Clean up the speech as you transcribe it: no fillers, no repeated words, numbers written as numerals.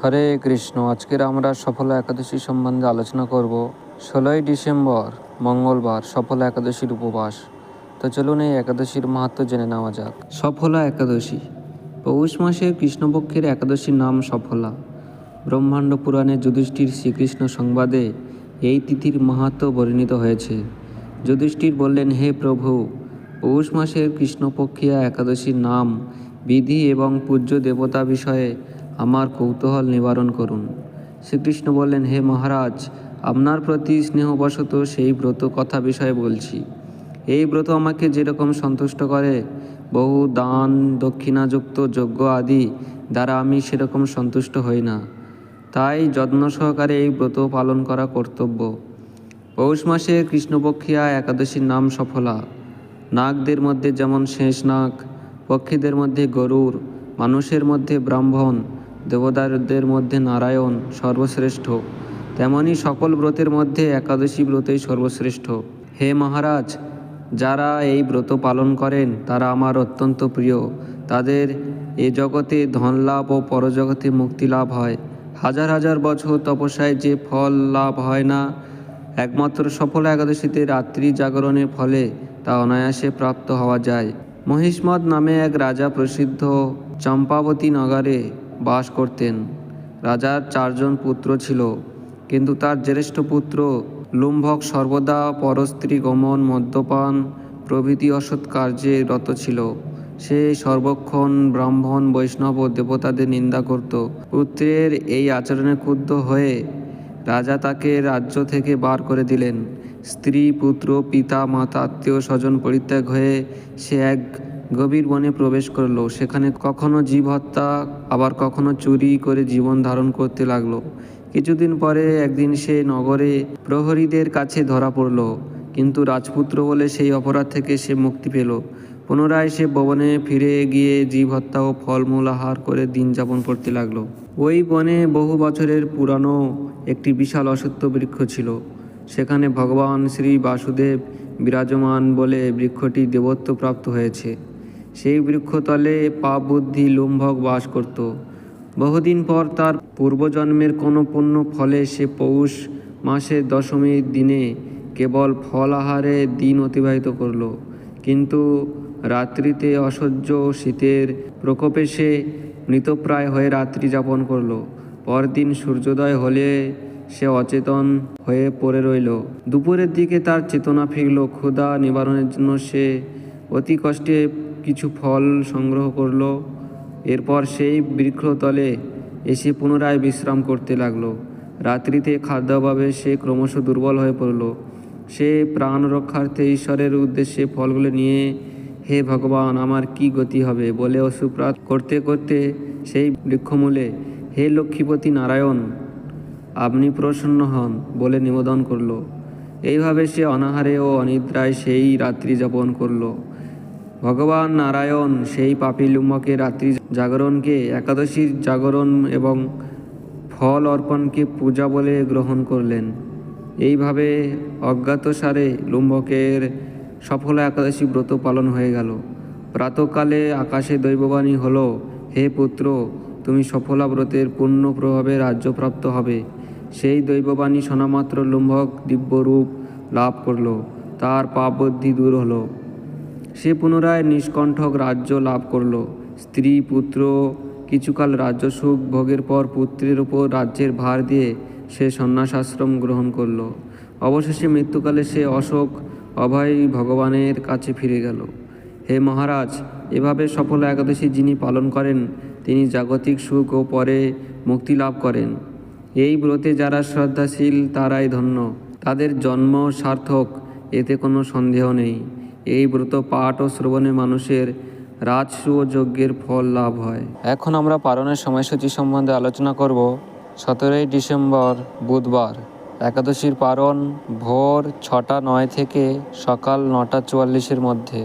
হরে কৃষ্ণ। আজকের আমরা সফলা একাদশী সম্বন্ধে আলোচনা করব। 16ই ডিসেম্বর মঙ্গলবার সফলা একাদশীর উপবাস। তো চলুন এই একাদশীর মাহাত্ম্য জেনে নেওয়া যাক। সফলা একাদশী পৌষ মাসের কৃষ্ণপক্ষের একাদশীর নাম সফলা। ব্রহ্মাণ্ড পুরাণে যুধিষ্ঠির শ্রীকৃষ্ণ সংবাদে এই তিথির মাহাত্ম্য বর্ণিত হয়েছে। যুধিষ্ঠির বললেন, হে প্রভু, পৌষ মাসের কৃষ্ণপক্ষিয়া একাদশীর নাম, বিধি এবং পূজ্য দেবতা বিষয়ে আমার কৌতূহল নিবারণ করুন। শ্রীকৃষ্ণ বললেন, হে মহারাজ, আপনার প্রতি স্নেহবশত সেই ব্রত কথা বিষয়ে বলছি। এই ব্রত আমাকে যেরকম সন্তুষ্ট করে, বহু দান দক্ষিণাযুক্ত যজ্ঞ আদি দ্বারা আমি সেরকম সন্তুষ্ট হই না। তাই যত্ন সহকারে এই ব্রত পালন করা কর্তব্য। পৌষ মাসে কৃষ্ণপক্ষিয়া একাদশীর নাম সফলা। নাগদের মধ্যে যেমন শেষ নাগ, পক্ষীদের মধ্যে গরুড়, মানুষের মধ্যে ব্রাহ্মণ, দেবতাদের মধ্যে নারায়ণ সর্বশ্রেষ্ঠ, তেমনি সকল ব্রতের মধ্যে একাদশী ব্রতই সর্বশ্রেষ্ঠ। হে মহারাজ, যারা এই ব্রত পালন করেন তারা আমার অত্যন্ত প্রিয়। তাদের এ জগতে ধন লাভ ও পরজগতে মুক্তি লাভ হয়। হাজার হাজার বছর তপস্যায় যে ফল লাভ হয় না, একমাত্র সফলা একাদশীতে রাত্রি জাগরণের ফলে তা অনায়াসে প্রাপ্ত হওয়া যায়। মহিষ্মদ নামে এক রাজা প্রসিদ্ধ চম্পাবতী নগরে বাস করতেন। রাজার 4 জন পুত্র ছিল, কিন্তু তার জ্যেষ্ঠ পুত্র লুম্ভক সর্বদা পরস্ত্রী গমন, মদ্যপান প্রভৃতি অসৎ কার্যে রত ছিল। সে সর্বক্ষণ ব্রাহ্মণ, বৈষ্ণব ও দেবতাদের নিন্দা করত। পুত্রের এই আচরণে ক্ষুব্ধ হয়ে রাজা তাকে রাজ্য থেকে বার করে দিলেন। স্ত্রী, পুত্র, পিতা, মাতা, আত্মীয় স্বজন পরিত্যাগ হয়ে সে এক গভীর বনে প্রবেশ করল। সেখানে কখনো জীব হত্যা, আবার কখনো চুরি করে জীবন ধারণ করতে লাগলো। কিছুদিন পরে একদিন সে নগরে প্রহরীদের কাছে ধরা পড়ল, কিন্তু রাজপুত্র বলে সেই অপরাধ থেকে সে মুক্তি পেল। পুনরায় সে বনে ফিরে গিয়ে জীব হত্যা ও ফলমূল আহার করে দিন যাপন করতে লাগলো। ওই বনে বহু বছরের পুরানো একটি বিশাল অশ্বত্থ বৃক্ষ ছিল। সেখানে ভগবান শ্রী বাসুদেব বিরাজমান বলে বৃক্ষটি দেবত্ব প্রাপ্ত হয়েছে। সেই বৃক্ষতলে পাপ বুদ্ধি লুম্ভক বাস করত। বহুদিন পর তার পূর্বজন্মের কোনো পুণ্য ফলে সে পৌষ মাসের দশমীর দিনে কেবল ফল আহারে দিন অতিবাহিত করল। কিন্তু রাত্রিতে অসহ্য শীতের প্রকোপে সে মৃতপ্রায় হয়ে রাত্রি যাপন করল। পরদিন সূর্যোদয় হলে সে অচেতন হয়ে পড়ে রইল। দুপুরের দিকে তার চেতনা ফিরল। ক্ষুধা নিবারণের জন্য সে অতি কষ্টে কিছু ফল সংগ্রহ করল। এরপর সেই বৃক্ষতলে এসে পুনরায় বিশ্রাম করতে লাগলো। রাত্রিতে খাদ্যাভাবে সে ক্রমশ দুর্বল হয়ে পড়ল। সে প্রাণ রক্ষার্থে ঈশ্বরের উদ্দেশ্যে ফলগুলো নিয়ে, হে ভগবান, আমার কি গতি হবে বলে অশ্রুপাত করতে করতে সেই বৃক্ষমূলে, হে লক্ষ্মীপতি নারায়ণ, আপনি প্রসন্ন হন বলে নিবেদন করল। এইভাবে সে অনাহারে ও অনিদ্রায় সেই রাত্রি যাপন করল। ভগবান নারায়ণ সেই পাপী লুম্ভকের রাত্রি জাগরণকে একাদশীর জাগরণ এবং ফল অর্পণকে পূজা বলে গ্রহণ করলেন। এইভাবে অজ্ঞাতসারে লুম্ভকের সফলা একাদশী ব্রত পালন হয়ে গেল। প্রাতকালে আকাশে দৈববাণী হলো, হে পুত্র, তুমি সফলা ব্রতের পূর্ণ প্রভাবে রাজ্যপ্রাপ্ত হবে। সেই দৈববাণী শোনামাত্র লুম্ভক দিব্যরূপ লাভ করল। তার পাপ বুদ্ধি দূর হলো। সে পুনরায় নিষ্কণ্ঠক রাজ্য লাভ করল। স্ত্রী, পুত্র কিছুকাল রাজ্য সুখ ভোগের পর পুত্রের উপর রাজ্যের ভার দিয়ে সে সন্ন্যাসাশ্রম গ্রহণ করল। অবশেষে মৃত্যুকালে সে অশোক অভয় ভগবানের কাছে ফিরে গেল। হে মহারাজ, এভাবে সফলা একাদশী যিনি পালন করেন তিনি জাগতিক সুখ ও পরে মুক্তি লাভ করেন। এই ব্রতে যারা শ্রদ্ধাশীল তারাই ধন্য, তাদের জন্ম সার্থক, এতে কোনো সন্দেহ নেই। এই ব্রত পাঠ ও শ্রবণে মানুষের রাজসূয় যজ্ঞের ফল লাভ হয়। এখন আমরা পালনের সময়সূচি সম্বন্ধে আলোচনা করব। 17ই ডিসেম্বর বুধবার একাদশীর পারণ ভোর 6টা 9 থেকে সকাল 9টা 44-এর মধ্যে।